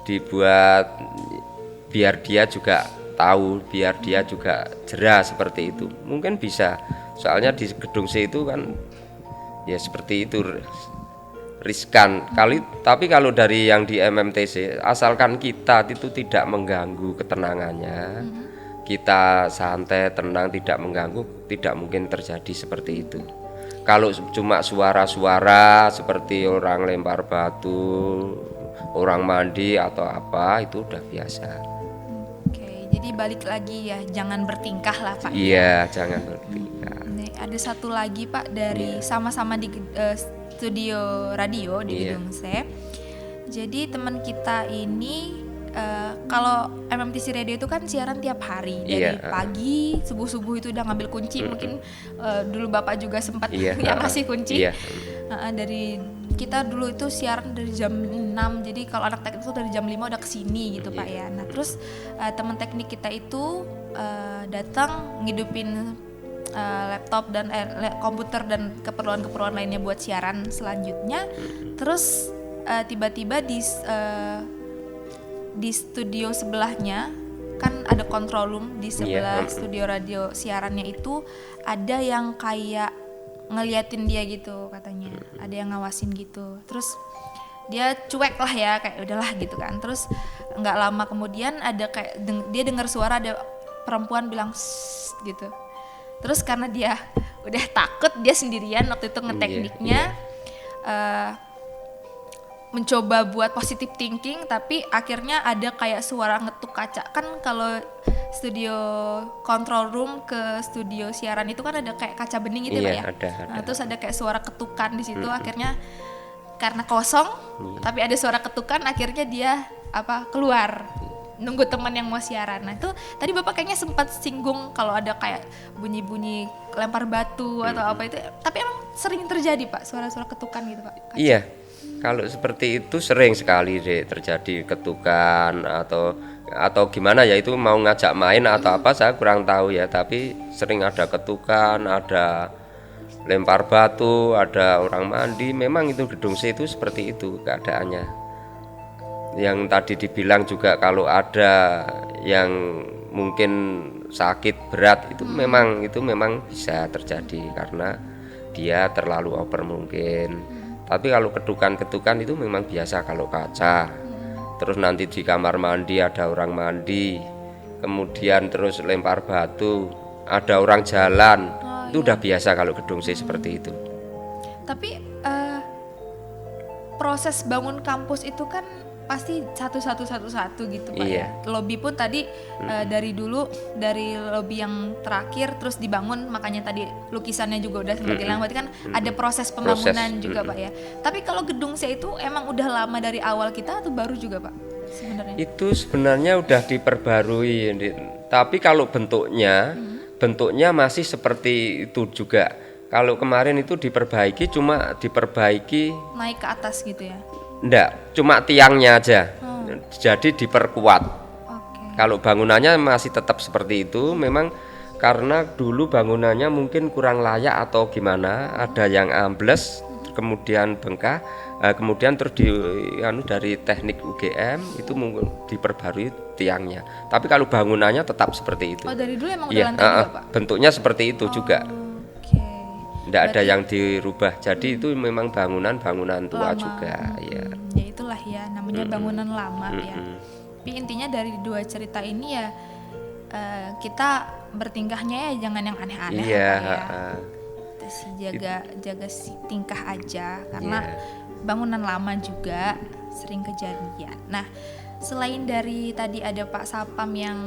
S2: dibuat biar dia juga tahu, biar dia juga jera seperti itu. Mungkin bisa. Soalnya di gedung C itu kan ya seperti itu, riskan kali. Tapi kalau dari yang di MMTC, asalkan kita itu tidak mengganggu ketenangannya, kita santai, tenang, tidak mengganggu, tidak mungkin terjadi seperti itu. Kalau cuma suara-suara seperti orang lempar batu, orang mandi atau apa, itu udah biasa.
S1: Oke, jadi balik lagi ya, jangan bertingkah lah Pak.
S2: Iya, jangan bertingkah.
S1: Nih, ada satu lagi Pak dari sama-sama di studio radio di gedung C. Jadi teman kita ini kalau MMTC Radio itu kan siaran tiap hari dari pagi, subuh-subuh itu udah ngambil kunci. Mungkin dulu Bapak juga sempat yang ngasih kunci. Dari kita dulu itu siaran dari jam 6, jadi kalau anak teknik itu dari jam 5 udah kesini gitu Pak ya. Nah terus teman teknik kita itu datang ngidupin laptop dan komputer dan keperluan-keperluan lainnya buat siaran selanjutnya. Terus tiba-tiba di studio sebelahnya kan ada control room di sebelah studio radio siarannya itu, ada yang kayak ngeliatin dia gitu katanya, ada yang ngawasin gitu. Terus dia cuek lah ya, kayak udahlah gitu kan. Terus nggak lama kemudian ada kayak dia dengar suara ada perempuan bilang "Shh," gitu. Terus karena dia udah takut, dia sendirian waktu itu ngetekniknya, mencoba buat positive thinking, tapi akhirnya ada kayak suara ngetuk kaca. Kan kalau studio control room ke studio siaran itu kan ada kayak kaca bening gitu ya, Pak ya.
S2: Ada.
S1: Nah, terus ada kayak suara ketukan di situ. Akhirnya karena kosong, tapi ada suara ketukan, akhirnya dia keluar nunggu teman yang mau siaran. Nah itu tadi Bapak kayaknya sempat singgung kalau ada kayak bunyi-bunyi lempar batu atau apa itu, tapi emang sering terjadi Pak suara-suara ketukan gitu Pak? Kaca.
S2: Iya, kalau seperti itu sering sekali deh terjadi ketukan atau gimana ya, itu mau ngajak main atau apa saya kurang tahu ya, tapi sering ada ketukan, ada lempar batu, ada orang mandi. Memang itu gedung C itu seperti itu keadaannya. Yang tadi dibilang juga kalau ada yang mungkin sakit berat itu memang bisa terjadi karena dia terlalu over mungkin. Tapi kalau ketukan itu memang biasa kalau kaca. Terus nanti di kamar mandi ada orang mandi, kemudian terus lempar batu, ada orang jalan, itu udah biasa kalau gedung C seperti itu.
S1: Tapi proses bangun kampus itu kan pasti satu gitu Pak ya. Lobby pun tadi dari dulu, dari lobby yang terakhir terus dibangun, makanya tadi lukisannya juga udah sempat hilang. Berarti kan ada proses pembangunan juga Pak ya. Tapi kalau gedung C itu emang udah lama dari awal kita atau baru juga Pak sebenarnya?
S2: Itu sebenarnya udah diperbarui, tapi kalau bentuknya masih seperti itu juga. Kalau kemarin itu diperbaiki, cuma diperbaiki
S1: naik ke atas gitu ya?
S2: Enggak, cuma tiangnya aja. Jadi diperkuat. Kalau bangunannya masih tetap seperti itu, memang karena dulu bangunannya mungkin kurang layak atau gimana, ada yang ambles, kemudian bengkak, kemudian terus dari teknik UGM itu diperbarui tiangnya. Tapi kalau bangunannya tetap seperti itu.
S1: Oh, dari dulu emang udah lantai dua, Pak?
S2: Bentuknya seperti itu juga. Tidak ada yang dirubah, jadi itu memang bangunan tua lama juga ya.
S1: Ya itulah ya, namanya bangunan lama ya. Tapi intinya dari dua cerita ini ya, kita bertingkahnya ya jangan yang aneh-aneh ya. Jaga si tingkah aja, karena bangunan lama juga sering kejadian. Nah, selain dari tadi ada Pak Sapam yang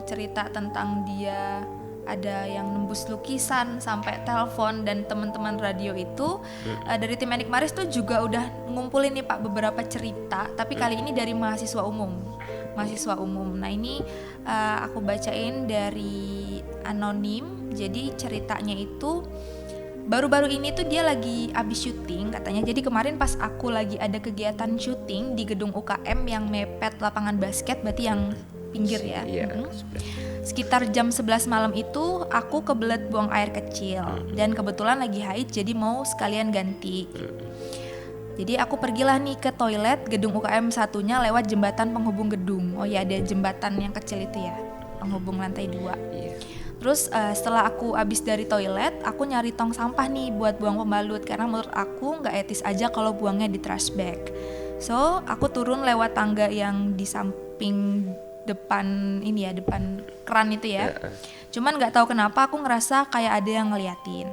S1: cerita tentang dia ada yang nembus lukisan sampai telepon dan teman-teman radio itu, dari tim Enigmaris tuh juga udah ngumpulin nih Pak beberapa cerita, tapi kali ini dari mahasiswa umum. Nah ini aku bacain dari anonim. Jadi ceritanya itu baru-baru ini tuh dia lagi abis syuting katanya. Jadi kemarin pas aku lagi ada kegiatan syuting di gedung UKM yang mepet lapangan basket, berarti yang pinggir ya. Sekitar jam 11 malam itu aku kebelet buang air kecil dan kebetulan lagi haid, jadi mau sekalian ganti. Jadi aku pergilah nih ke toilet gedung UKM satunya lewat jembatan penghubung gedung. Oh ya, ada jembatan yang kecil itu ya, penghubung lantai 2. Terus setelah aku habis dari toilet, aku nyari tong sampah nih buat buang pembalut, karena menurut aku nggak etis aja kalau buangnya di trash bag. So aku turun lewat tangga yang di samping depan ini ya, depan keran itu ya. Cuman nggak tahu kenapa aku ngerasa kayak ada yang ngeliatin.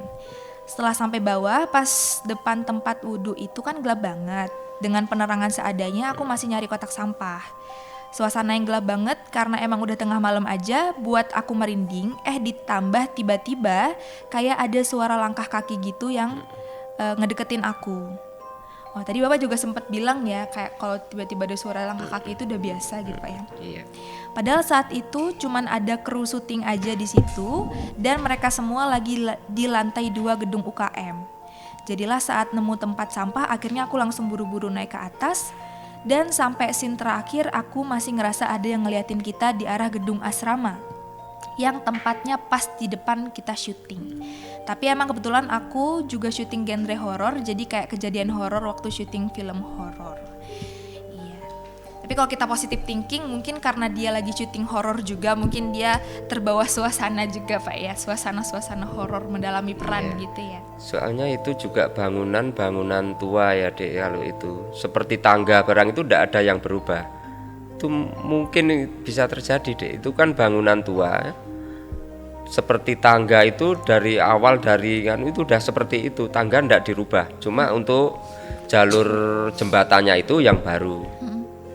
S1: Setelah sampai bawah, pas depan tempat wudhu itu kan gelap banget. Dengan penerangan seadanya, aku masih nyari kotak sampah. Suasana yang gelap banget karena emang udah tengah malam aja buat aku merinding. Ditambah tiba-tiba kayak ada suara langkah kaki gitu yang ngedeketin aku. Oh, tadi Bapak juga sempat bilang ya, kayak kalau tiba-tiba ada suara langkah kaki itu udah biasa gitu Pak ya.
S2: Iya.
S1: Padahal saat itu cuman ada kru syuting aja di situ dan mereka semua lagi di lantai 2 gedung UKM. Jadilah saat nemu tempat sampah, akhirnya aku langsung buru-buru naik ke atas dan sampai scene terakhir aku masih ngerasa ada yang ngeliatin kita di arah gedung asrama. yang tempatnya pas di depan kita syuting. Tapi emang kebetulan aku juga syuting genre horor, jadi kayak kejadian horor waktu syuting film horor. Iya. Tapi kalau kita positive thinking, mungkin karena dia lagi syuting horor juga, mungkin dia terbawa suasana juga Pak ya, suasana horor mendalami peran gitu ya.
S2: Soalnya itu juga bangunan tua ya Dek, kalau itu seperti tangga barang itu tidak ada yang berubah. Itu mungkin bisa terjadi Dek, itu kan bangunan tua. Seperti tangga itu dari awal dari kan itu udah seperti itu, tangga tidak dirubah, cuma untuk jalur jembatannya itu yang baru.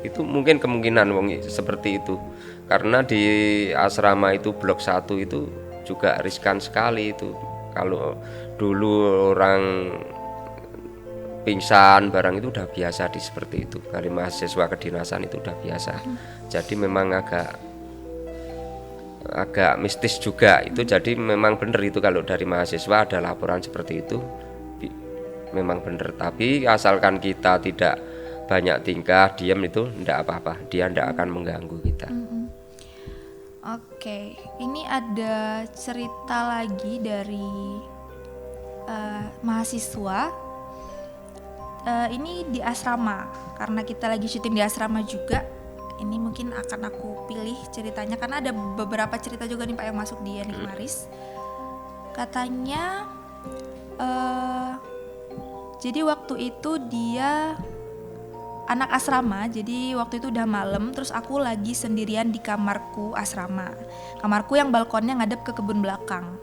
S2: Itu mungkin kemungkinan seperti itu, karena di asrama itu blok 1 itu juga riskan sekali itu. Kalau dulu orang pingsan barang itu udah biasa di seperti itu, dari mahasiswa kedinasan itu udah biasa. Jadi memang agak mistis juga itu. Jadi memang benar itu kalau dari mahasiswa ada laporan seperti itu, memang benar. Tapi asalkan kita tidak banyak tingkah, diam, itu tidak apa-apa, dia tidak akan mengganggu kita.
S1: Oke, ini ada cerita lagi dari mahasiswa. Ini di asrama, karena kita lagi syuting di asrama juga. Ini mungkin akan aku pilih ceritanya karena ada beberapa cerita juga nih Pak yang masuk di Enigmaris. Katanya jadi waktu itu dia anak asrama, jadi waktu itu udah malam, terus aku lagi sendirian di kamarku asrama. Kamarku yang balkonnya ngadep ke kebun belakang.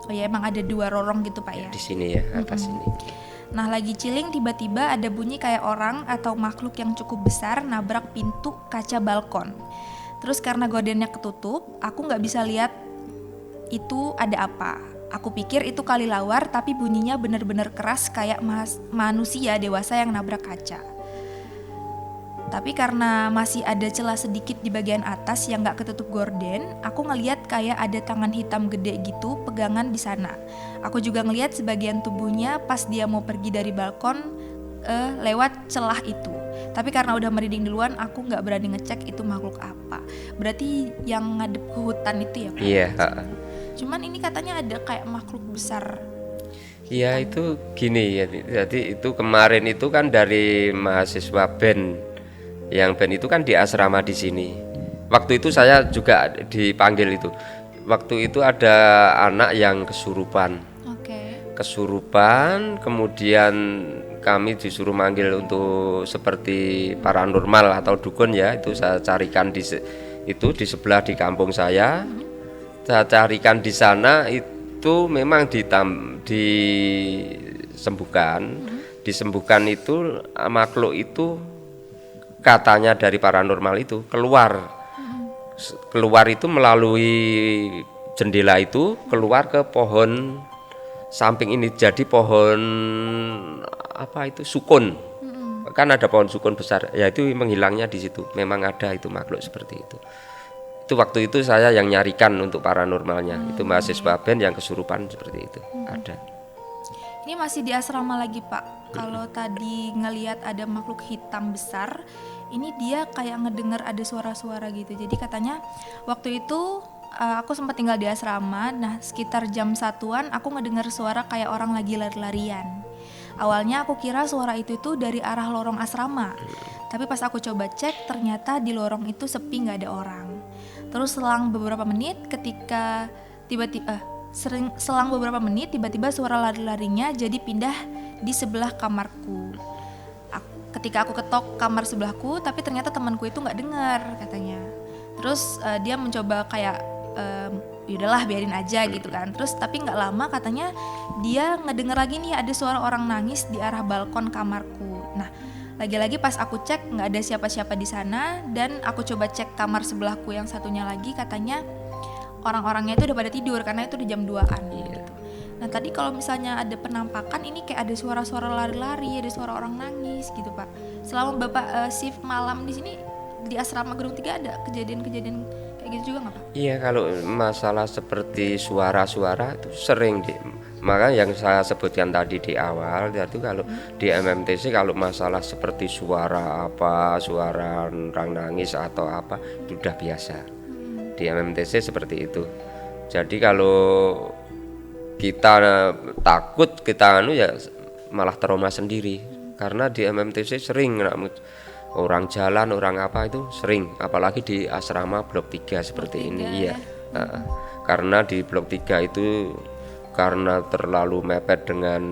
S1: Oh ya, emang ada 2 lorong gitu Pak ya.
S2: Di sini ya, atas sini.
S1: Nah lagi chilling, tiba-tiba ada bunyi kayak orang atau makhluk yang cukup besar nabrak pintu kaca balkon. Terus karena gordennya ketutup, aku gak bisa lihat itu ada apa. Aku pikir itu kelelawar, tapi bunyinya bener-bener keras kayak manusia dewasa yang nabrak kaca. Tapi karena masih ada celah sedikit di bagian atas yang gak ketutup gorden, aku ngeliat kayak ada tangan hitam gede gitu pegangan di sana. Aku juga ngeliat sebagian tubuhnya pas dia mau pergi dari balkon lewat celah itu. Tapi karena udah merinding duluan, aku gak berani ngecek itu makhluk apa. Berarti yang ngadep ke hutan itu ya Pak?
S2: Iya.
S1: Cuman ini katanya ada kayak makhluk besar.
S2: Iya itu gini ya, jadi itu kemarin itu kan dari mahasiswa BEN. Yang BEN itu kan di asrama di sini. Waktu itu saya juga dipanggil itu. Waktu itu ada anak yang kesurupan. Kesurupan, kemudian kami disuruh manggil untuk seperti paranormal atau dukun ya. Itu saya carikan di sebelah di kampung saya. Saya carikan di sana, itu memang disembuhkan. Disembuhkan itu makhluk itu katanya dari paranormal itu keluar itu melalui jendela itu keluar ke pohon samping ini. Jadi pohon apa itu sukun, kan ada pohon sukun besar ya, itu menghilangnya di situ. Memang ada itu makhluk seperti itu. Itu waktu itu saya yang nyarikan untuk paranormalnya. Itu mahasiswa BEN yang kesurupan seperti itu. Ada.
S1: Ini masih di asrama lagi Pak. Kalau tadi ngelihat ada makhluk hitam besar, ini dia kayak ngedengar ada suara-suara gitu. Jadi katanya waktu itu aku sempat tinggal di asrama. Nah sekitar jam 1-an aku ngedengar suara kayak orang lagi lari-larian. Awalnya aku kira suara itu dari arah lorong asrama. Tapi pas aku coba cek, ternyata di lorong itu sepi, gak ada orang. Terus selang beberapa menit tiba-tiba suara lari-larinya jadi pindah di sebelah kamarku. Ketika aku ketok kamar sebelahku, tapi ternyata temanku itu nggak dengar katanya. Terus dia mencoba kayak yaudahlah biarin aja gitu kan. Terus tapi nggak lama katanya dia ngedenger lagi nih ada suara orang nangis di arah balkon kamarku. Nah lagi-lagi pas aku cek nggak ada siapa-siapa di sana, dan aku coba cek kamar sebelahku yang satunya lagi, katanya orang-orangnya itu udah pada tidur karena itu di jam 2-an gitu. Nah tadi kalau misalnya ada penampakan, ini kayak ada suara-suara lari-lari, ada suara orang nangis gitu Pak. Selama Bapak shift malam di sini di asrama Gedung 3 ada kejadian-kejadian kayak gitu juga nggak Pak?
S2: Iya, kalau masalah seperti suara-suara itu sering maka yang saya sebutkan tadi di awal, yaitu kalau di MMTC kalau masalah seperti suara orang nangis atau apa itu udah biasa. Di MMTC seperti itu. Jadi kalau kita takut, kita ya malah trauma sendiri. Karena di MMTC sering orang jalan, orang apa itu sering, apalagi di asrama blok 3 seperti ini ya. Karena di blok 3 itu karena terlalu mepet dengan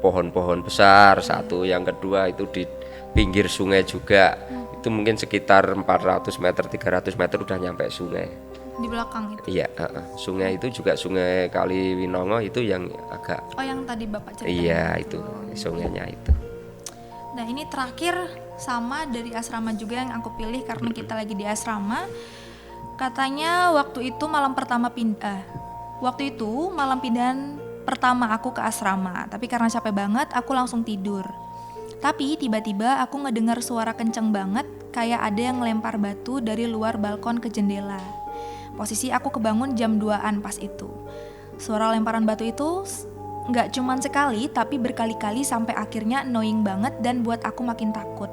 S2: pohon-pohon besar, satu, yang kedua itu di pinggir sungai juga. Itu mungkin sekitar 400 meter, 300 meter udah nyampe sungai.
S1: Di belakang itu.
S2: Iya, sungai itu juga Sungai Kaliwinongo itu yang agak.
S1: Oh, yang tadi Bapak cerita.
S2: Iya, itu sungainya itu.
S1: Nah, ini terakhir sama dari asrama juga yang aku pilih karena kita lagi di asrama. Katanya waktu itu malam pindahan pertama aku ke asrama, tapi karena capek banget aku langsung tidur. Tapi tiba-tiba aku ngedengar suara kenceng banget, kayak ada yang ngelempar batu dari luar balkon ke jendela. Posisi aku kebangun jam 2-an pas itu. Suara lemparan batu itu nggak cuman sekali, tapi berkali-kali sampai akhirnya annoying banget dan buat aku makin takut.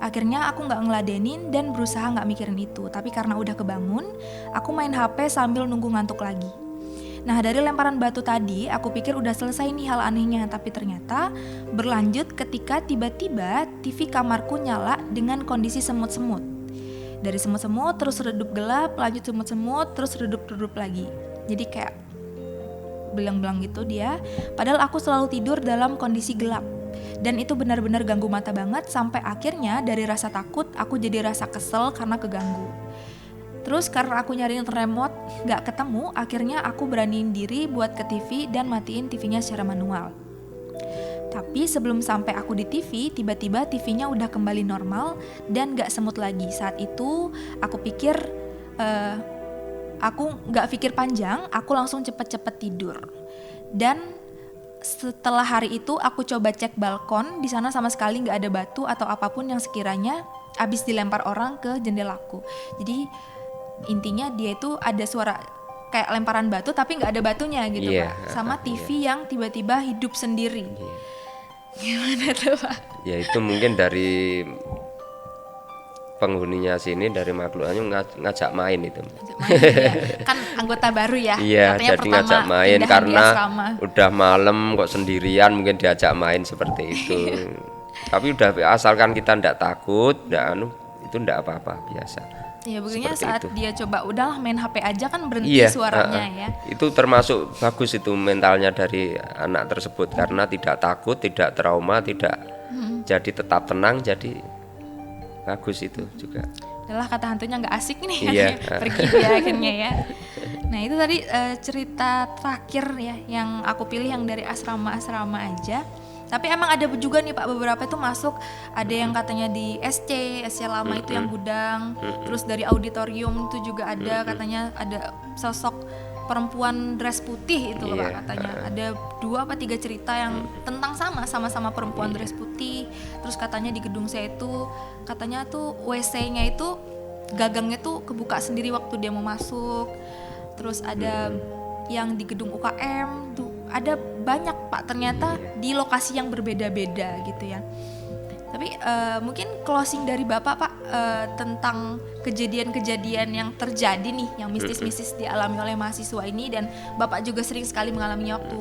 S1: Akhirnya aku nggak ngeladenin dan berusaha nggak mikirin itu. Tapi karena udah kebangun, aku main HP sambil nunggu ngantuk lagi. Nah, dari lemparan batu tadi, aku pikir udah selesai nih hal anehnya. Tapi ternyata berlanjut ketika tiba-tiba TV kamarku nyala dengan kondisi semut-semut. Dari semut-semut terus redup gelap, lanjut semut-semut terus redup-redup lagi. Jadi kayak belang-belang gitu dia. Padahal aku selalu tidur dalam kondisi gelap. Dan itu benar-benar ganggu mata banget. Sampai akhirnya dari rasa takut aku jadi rasa kesel karena keganggu. Terus karena aku nyariin remote gak ketemu, akhirnya aku beraniin diri buat ke TV dan matiin TV-nya secara manual. Tapi sebelum sampai aku di TV, tiba-tiba TV-nya udah kembali normal dan gak semut lagi. Saat itu aku pikir, aku gak pikir panjang, aku langsung cepet-cepet tidur. Dan setelah hari itu aku coba cek balkon, di sana sama sekali gak ada batu atau apapun yang sekiranya abis dilempar orang ke jendelaku. Jadi intinya dia itu ada suara kayak lemparan batu tapi nggak ada batunya gitu Pak. Sama TV yang tiba-tiba hidup sendiri. Gimana tuh Pak?
S2: Ya itu mungkin dari penghuninya sini, dari makhluknya ngajak main itu.
S1: Ya. Kan anggota baru ya.
S2: Iya, jadi ngajak main karena udah malam kok sendirian, mungkin diajak main seperti itu. Tapi udah asalkan kita ndak takut, itu ndak apa-apa, biasa.
S1: Ya begini saat itu. Dia coba udahlah main HP aja kan berhenti suaranya ya.
S2: Itu termasuk bagus itu mentalnya dari anak tersebut karena tidak takut, tidak trauma, tidak jadi tetap tenang, jadi bagus itu juga.
S1: Adalah kata hantunya nggak asik nih pergi dia akhirnya ya. Nah itu tadi cerita terakhir ya yang aku pilih yang dari asrama-asrama aja. Tapi emang ada juga nih Pak beberapa itu masuk, ada yang katanya di SC lama itu yang gudang, terus dari auditorium itu juga ada katanya ada sosok perempuan dress putih itu loh Pak katanya. Ada 2 apa 3 cerita yang tentang sama-sama perempuan dress putih. Terus katanya di gedung saya itu katanya tuh WC-nya itu gagangnya tuh kebuka sendiri waktu dia mau masuk. Terus ada yang di gedung UKM tuh ada banyak Pak ternyata di lokasi yang berbeda-beda gitu ya. Tapi mungkin closing dari Bapak Pak tentang kejadian-kejadian yang terjadi nih yang mistis-mistis dialami oleh mahasiswa ini, dan Bapak juga sering sekali mengalaminya waktu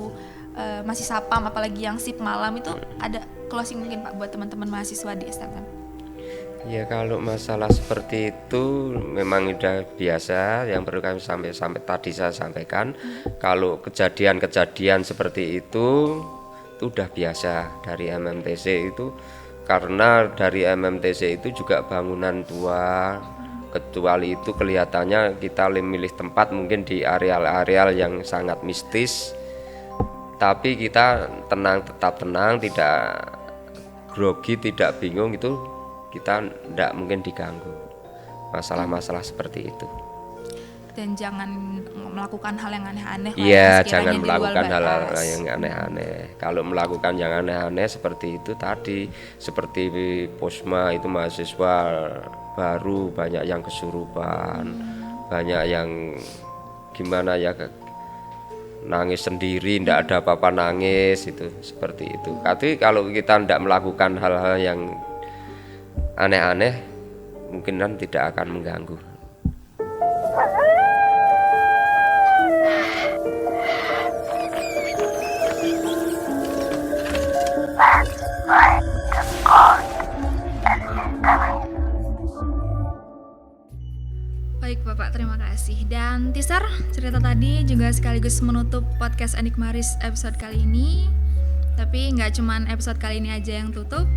S1: masih sapam apalagi yang sip malam itu, ada closing mungkin Pak buat teman-teman mahasiswa di STM?
S2: Ya kalau masalah seperti itu memang udah biasa, yang perlu kami sampai tadi saya sampaikan. Kalau kejadian-kejadian seperti itu udah biasa dari MMTC itu, karena dari MMTC itu juga bangunan tua, kecuali itu kelihatannya kita milih tempat mungkin di areal-areal yang sangat mistis, tapi kita tetap tenang, tidak grogi, tidak bingung, itu kita tidak mungkin diganggu masalah-masalah seperti itu.
S1: Dan jangan melakukan hal yang aneh-aneh.
S2: Iya, jangan melakukan hal-hal yang aneh-aneh. Kalau melakukan yang aneh-aneh seperti itu tadi, seperti Posma itu mahasiswa baru banyak yang kesurupan, banyak yang gimana ya, nangis sendiri, tidak ada apa-apa nangis, itu seperti itu. Tapi kalau kita tidak melakukan hal-hal yang aneh-aneh, mungkin kan tidak akan mengganggu.
S1: Bapak, terima kasih. Dan teaser cerita tadi juga sekaligus menutup podcast Enigmaris episode kali ini. Tapi nggak cuman episode kali ini aja yang tutup.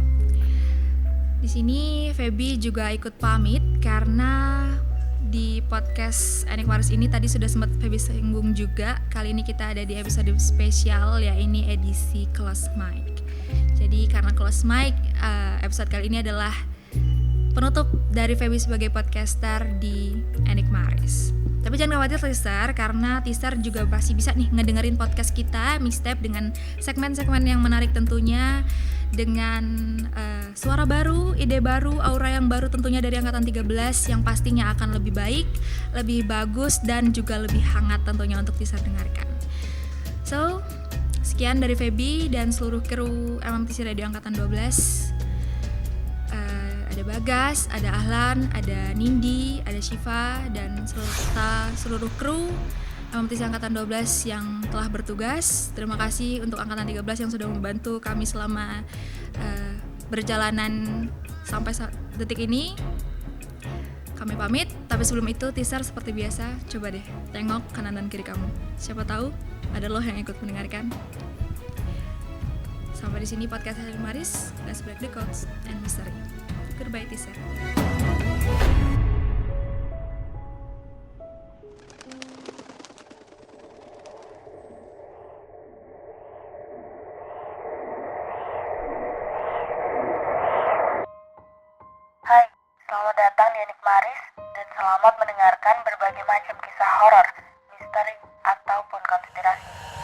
S1: Di sini Feby juga ikut pamit karena di podcast Enigmaris ini tadi sudah sempat Feby singgung juga. Kali ini kita ada di episode spesial, ya ini edisi Close Mic. Jadi karena Close Mic, episode kali ini adalah penutup dari Feby sebagai podcaster di Enigmaris. Tapi jangan khawatir teaser, karena teaser juga pasti bisa nih ngedengerin podcast kita Mixtape dengan segmen-segmen yang menarik tentunya, dengan suara baru, ide baru, aura yang baru tentunya dari Angkatan 13 yang pastinya akan lebih baik, lebih bagus, dan juga lebih hangat tentunya untuk teaser dengarkan. So, sekian dari Feby dan seluruh kru MMTC Radio Angkatan 12. Ada Bagas, ada Ahlan, ada Nindi, ada Syifa, dan serta seluruh kru MMTC Angkatan 12 yang telah bertugas. Terima kasih untuk Angkatan 13 yang sudah membantu kami selama berjalanan sampai detik ini. Kami pamit, tapi sebelum itu teaser seperti biasa, coba deh tengok kanan dan kiri kamu. Siapa tahu ada loh yang ikut mendengarkan. Sampai di sini podcast Enigmaris. Let's break the codes and mystery. Goodbye teaser.
S3: Hai, selamat datang di Enigmaris dan selamat mendengarkan berbagai macam kisah horor, misteri, ataupun konspirasi.